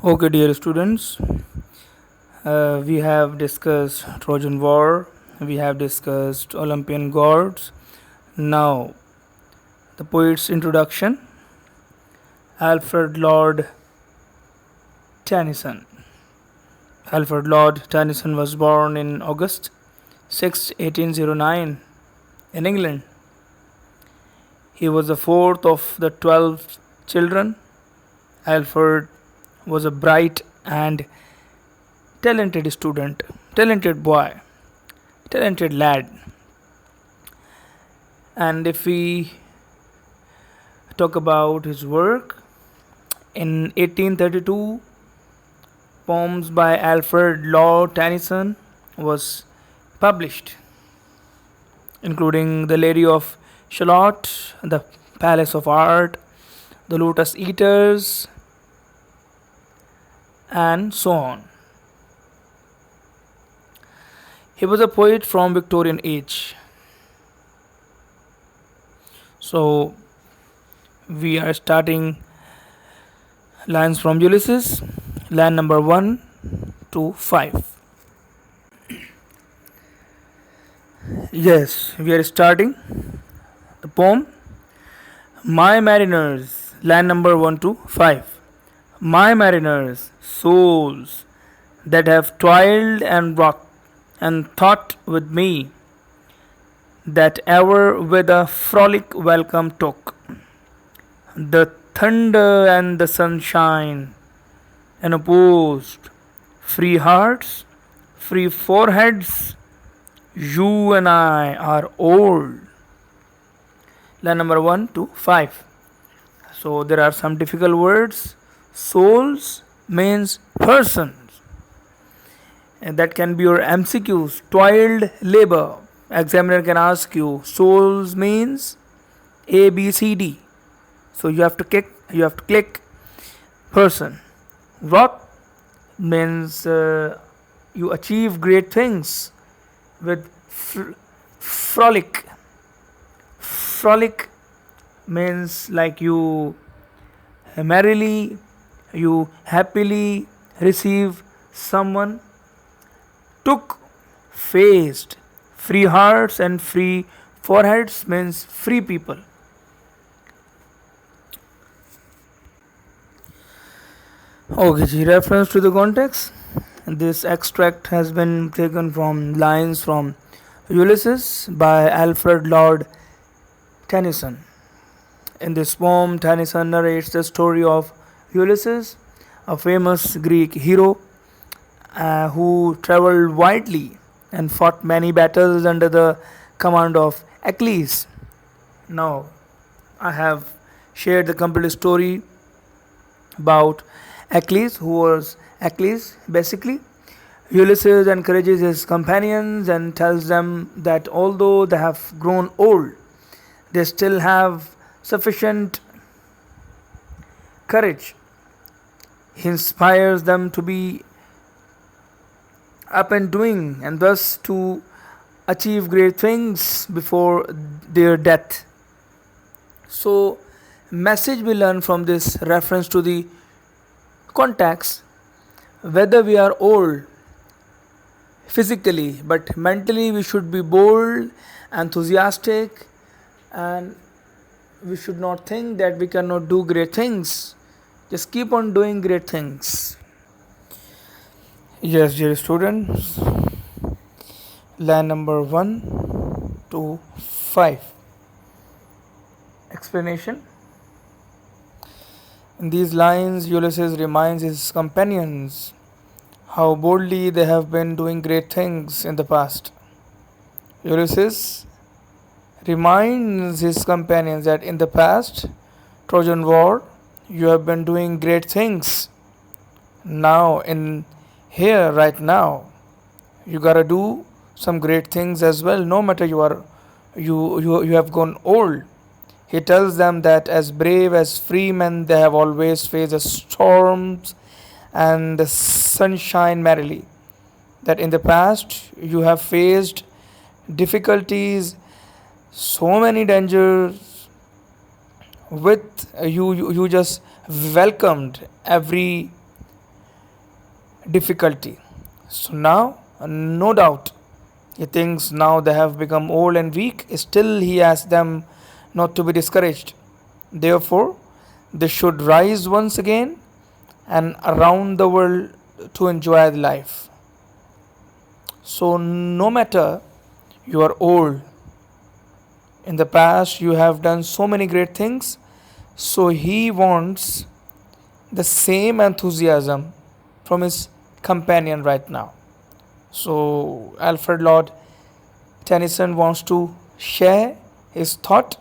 Okay, dear students, we have discussed Trojan War, we have discussed Olympian gods. Now, the poet's introduction. Alfred Lord Tennyson. Alfred Lord Tennyson was born in August 6, 1809, in England. He was the fourth of the 12 children. Alfred was a bright and talented student, talented boy, talented lad. And if we talk about his work, in 1832, poems by Alfred Lord Tennyson was published, including The Lady of Shalott, The Palace of Art, The Lotus Eaters, and so on. He was a poet from Victorian age. So we are starting lines from Ulysses, line number 1 to 5. Yes, we are starting the poem. My mariners, line number 1 to 5. My mariners, souls that have toiled and rocked and thought with me, that ever with a frolic welcome took the thunder and the sunshine, and opposed free hearts, free foreheads. You and I are old. Line number 1 to 5. So there are some difficult words. Souls means persons, and that can be your MCQs. Toiled labor. Examiner can ask you, souls means A, B, C, D. So you have to click person. Rock means you achieve great things with frolic. Frolic means like you merrily, you happily receive someone. Took, faced. Free hearts and free foreheads means free people. Okay, ji, reference to the context. This extract has been taken from lines from Ulysses by Alfred Lord Tennyson. In this poem, Tennyson narrates the story of Ulysses, a famous Greek hero who traveled widely and fought many battles under the command of Achilles. Now, I have shared the complete story about Achilles. Who was Achilles? Basically, Ulysses encourages his companions and tells them that although they have grown old, they still have sufficient courage. He inspires them to be up and doing, and thus to achieve great things before their death. So, message we learn from this reference to the context, whether we are old physically, but mentally we should be bold, enthusiastic, and we should not think that we cannot do great things. Just keep on doing great things. Yes, dear students, line number 1 to 5. Explanation. In these lines, Ulysses reminds his companions how boldly they have been doing great things in the past. Ulysses reminds his companions that in the past, Trojan War, you have been doing great things. Now, in here, right now, you gotta do some great things as well, no matter you have gone old. He tells them that as brave as free men, they have always faced the storms and the sunshine merrily. That in the past you have faced difficulties, so many dangers. With you just welcomed every difficulty. So now, no doubt, he thinks now they have become old and weak, still he asks them not to be discouraged. Therefore, they should rise once again and around the world to enjoy life. So, no matter you are old, in the past you have done so many great things, so he wants the same enthusiasm from his companion right now. So, Alfred Lord Tennyson wants to share his thought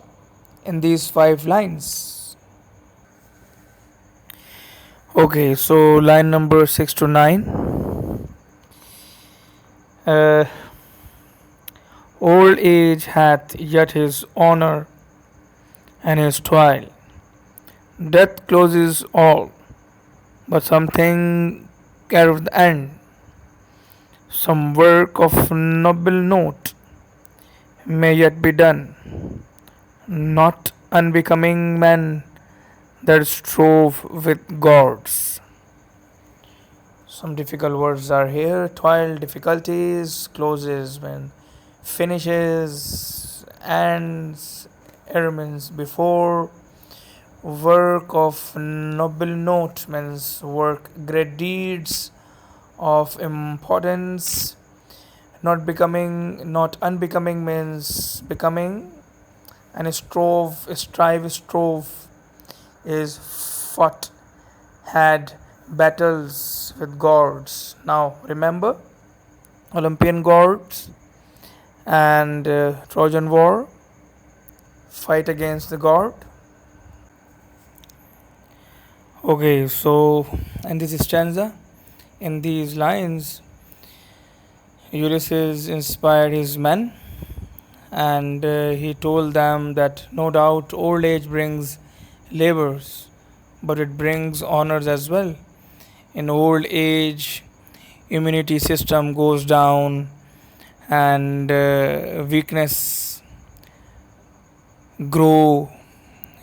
in these 5 lines. Okay, so line number 6 to 9. Uh, Old age hath yet his honor and his toil. Death closes all, but something at the end, some work of noble note may yet be done, not unbecoming men that strove with gods. Some difficult words are here. Toil, difficulties, closes when finishes, ends, ermines before. Work of noble note means work great deeds of importance. Not unbecoming means becoming. And strove is fought, had battles with gods. Now remember Olympian gods and Trojan War, fight against the god. Okay, so and this is stanza. In these lines, Ulysses inspired his men and he told them that no doubt old age brings labors, but it brings honors as well. In old age, immunity system goes down and weakness grow.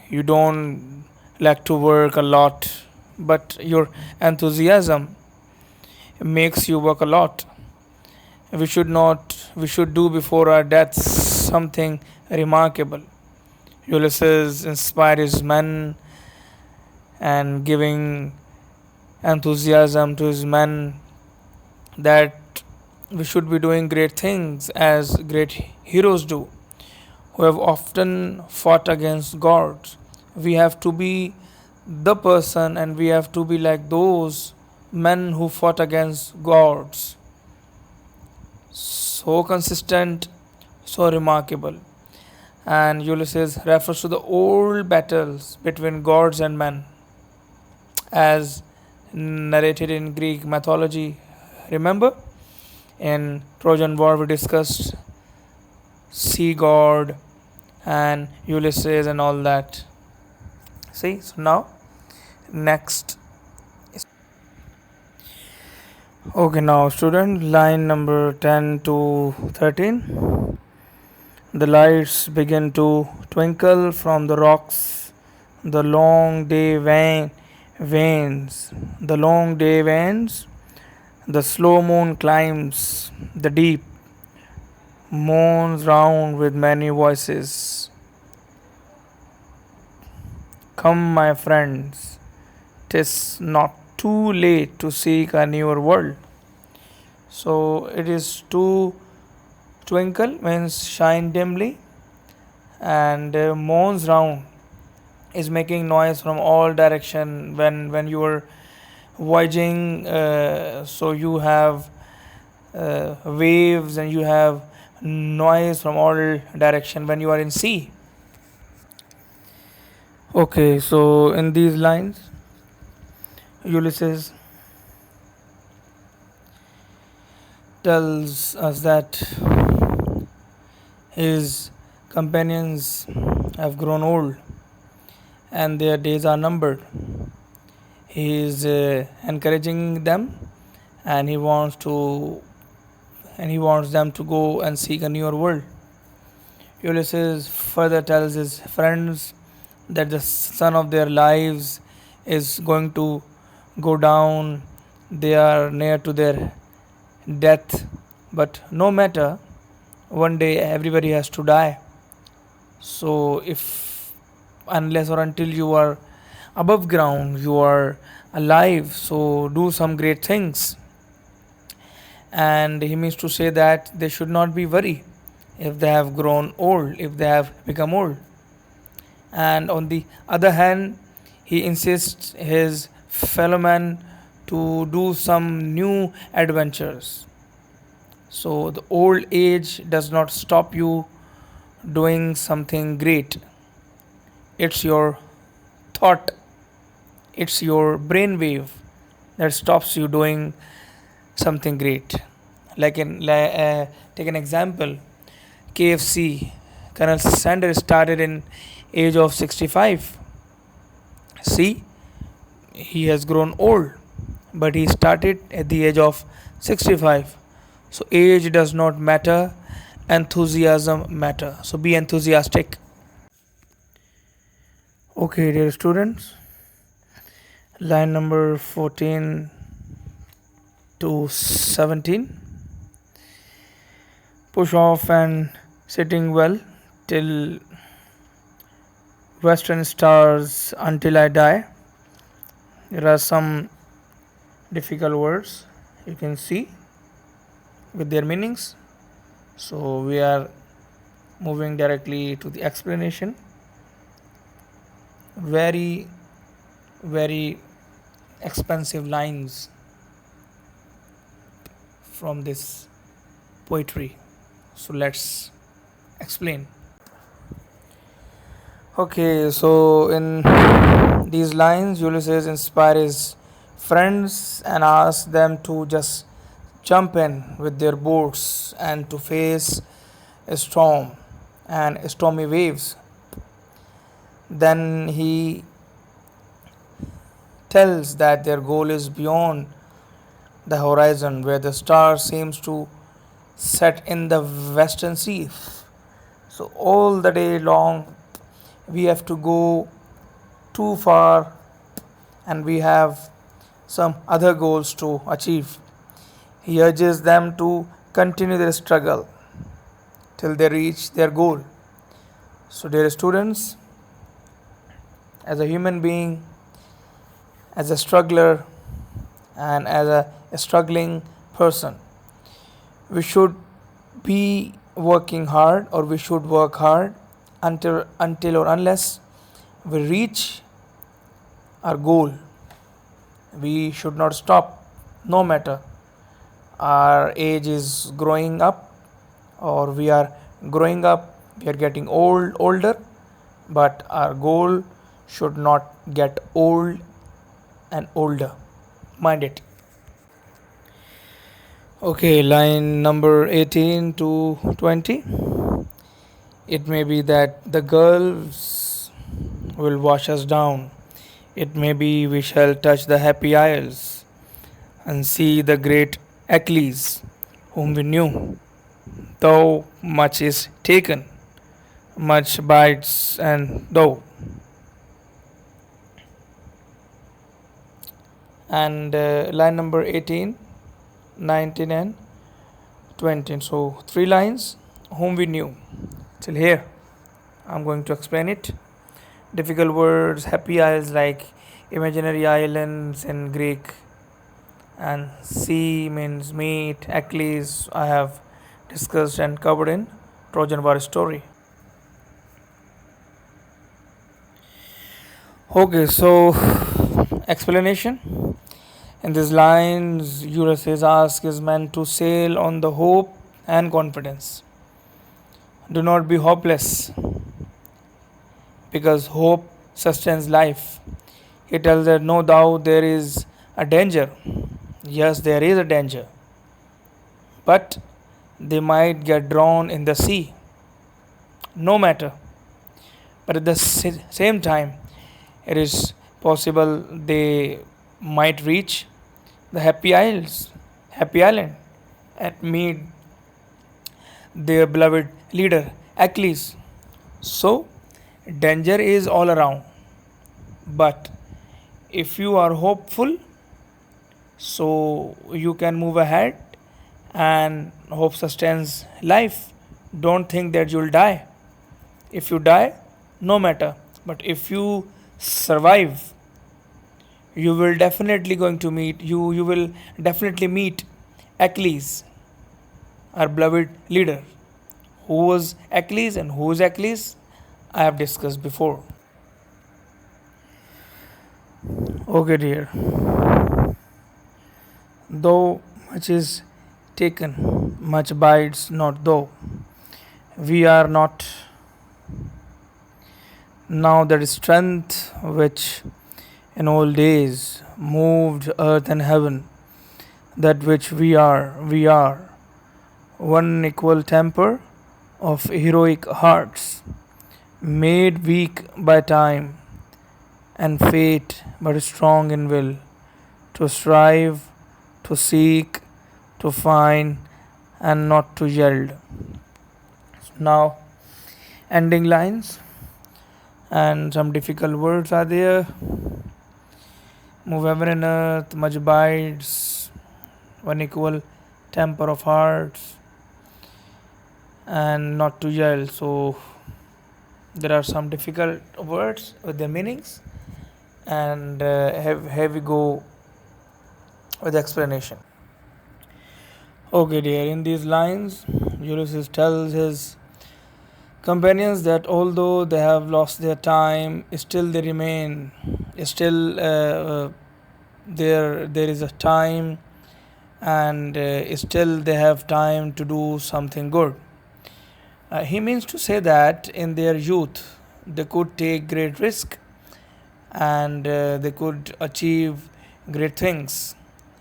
You don't like to work a lot, but your enthusiasm makes you work a lot. We should do before our deaths something remarkable. Ulysses inspired his men and giving enthusiasm to his men that we should be doing great things as great heroes do, who have often fought against gods. We have to be the person and we have to be like those men who fought against gods. So consistent, so remarkable. And Ulysses refers to the old battles between gods and men as narrated in Greek mythology. Remember, in Trojan War we discussed sea god and Ulysses and all that. See, so now next. Okay, now student, line number 10 to 13. The lights begin to twinkle from the rocks. The long day wanes. The long day wanes. The slow moon climbs the deep, moans round with many voices. Come, my friends, 'tis not too late to seek a newer world. So it is to twinkle means shine dimly, and moans round is making noise from all direction when you are voyaging. So you have waves and you have noise from all direction when you are in sea. Okay, so in these lines, Ulysses tells us that his companions have grown old and their days are numbered. He is encouraging them and he wants them to go and seek a newer world. Ulysses further tells his friends that the sun of their lives is going to go down they are near to their death, but no matter, one day everybody has to die. So, if unless or until you are above ground, you are alive, so do some great things. And he means to say that they should not be worried if they have grown old, if they have become old. And on the other hand, he insists his fellow man to do some new adventures. So the old age does not stop you doing something great. It's your thought, it's your brainwave that stops you doing something great. Take an example, KFC. Colonel Sanders started in age of 65. See, he has grown old, but he started at the age of 65. So age does not matter, enthusiasm matter. So be enthusiastic. Okay, dear students, line number 14 to 17. Push off and sitting well till western stars until I die. There are some difficult words you can see with their meanings. So we are moving directly to the explanation. Very, very expensive lines from this poetry. So let's explain. Okay, so in these lines, Ulysses inspires his friends and asks them to just jump in with their boats and to face a storm and stormy waves. Then he tells that their goal is beyond the horizon where the star seems to set in the western sea. So all the day long we have to go too far and we have some other goals to achieve. He urges them to continue their struggle till they reach their goal. So dear students, as a human being, as a struggler and as a struggling person, we should be working hard, or we should work hard until or unless we reach our goal. We should not stop, no matter our age is growing up or we are growing up, we are getting older, but our goal should not get old and older. Mind it. Okay, line number 18 to 20. It may be that the girls will wash us down. It may be we shall touch the happy isles and see the great Achilles, whom we knew. Though much is taken, much bites and though. And line number 18, 19 and 20. So 3 lines, whom we knew. Till here, I'm going to explain it. Difficult words, happy isles like imaginary islands in Greek, and sea means meat, Achilles I have discussed and covered in Trojan War story. Okay, so explanation. In these lines, Ulysses asks his men to sail on the hope and confidence. Do not be hopeless, because hope sustains life. He tells that no doubt there is a danger. Yes, there is a danger, but they might get drawn in the sea. No matter. But at the same time, it is possible they might reach the happy island, and meet their beloved leader Achilles. So danger is all around, but if you are hopeful, so you can move ahead and hope sustains life. Don't think that you'll die. If you die, no matter. But if you survive, you will definitely going to meet you will definitely meet Achilles, our beloved leader. Who was Achilles and who is Achilles? I have discussed before. Okay, dear. Though much is taken, much bides not though. We are not now that strength which in old days moved earth and heaven, that which we are one equal temper of heroic hearts, made weak by time and fate, but strong in will, to strive, to seek, to find, and not to yield. Now, ending lines and some difficult words are there. Move heaven and earth, much bides, one equal temper of hearts, and not to yield. So, there are some difficult words with their meanings, and have we go with the explanation. Okay, dear. In these lines, Ulysses tells his companions that although they have lost their time, still they remain. Still, there is a time, and still they have time to do something good. He means to say that in their youth they could take great risk, and they could achieve great things.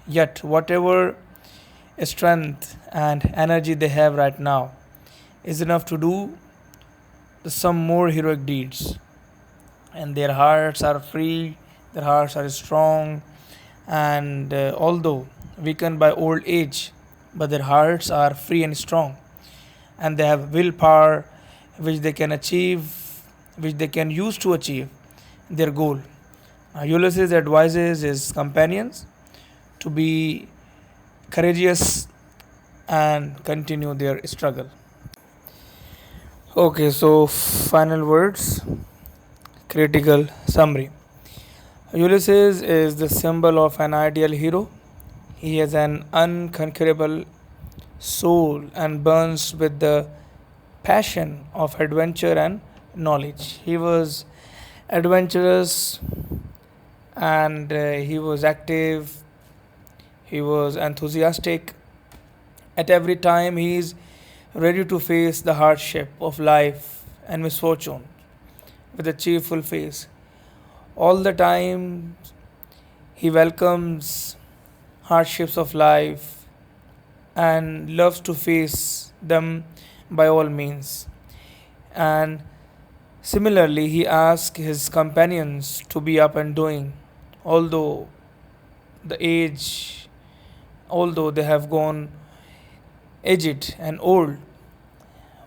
Yet, whatever strength and energy they have right now is enough to do some more heroic deeds. And their hearts are free, their hearts are strong, and although weakened by old age, but their hearts are free and strong, and they have willpower which they can achieve, which they can use to achieve their goal. Ulysses advises his companions to be courageous and continue their struggle. Okay, so final words, critical summary. Ulysses is the symbol of an ideal hero. He has an unconquerable soul and burns with the passion of adventure and knowledge. He was adventurous, and he was active, he was enthusiastic. At every time, he is ready to face the hardship of life and misfortune with a cheerful face. All the time, he welcomes hardships of life and loves to face them by all means. And similarly, he asks his companions to be up and doing, although the age, although they have gone aged and old,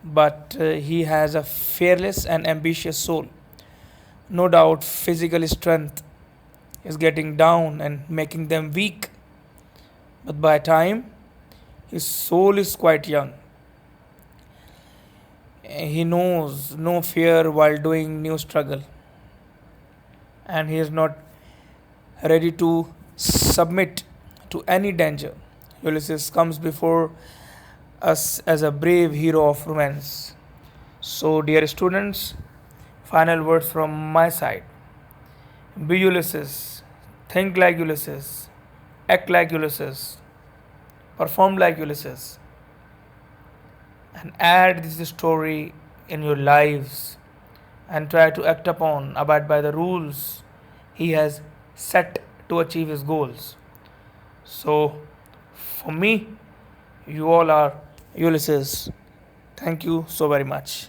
but he has a fearless and ambitious soul. No doubt, physical strength is getting down and making them weak, but by time, his soul is quite young. He knows no fear while doing new struggle, and he is not ready to submit to any danger. Ulysses comes before us as a brave hero of romance. So, dear students, final words from my side. Be Ulysses, think like Ulysses, act like Ulysses, perform like Ulysses, and add this story in your lives and try to act upon, abide by the rules he has set to achieve his goals. So, for me, you all are Ulysses. Thank you so very much.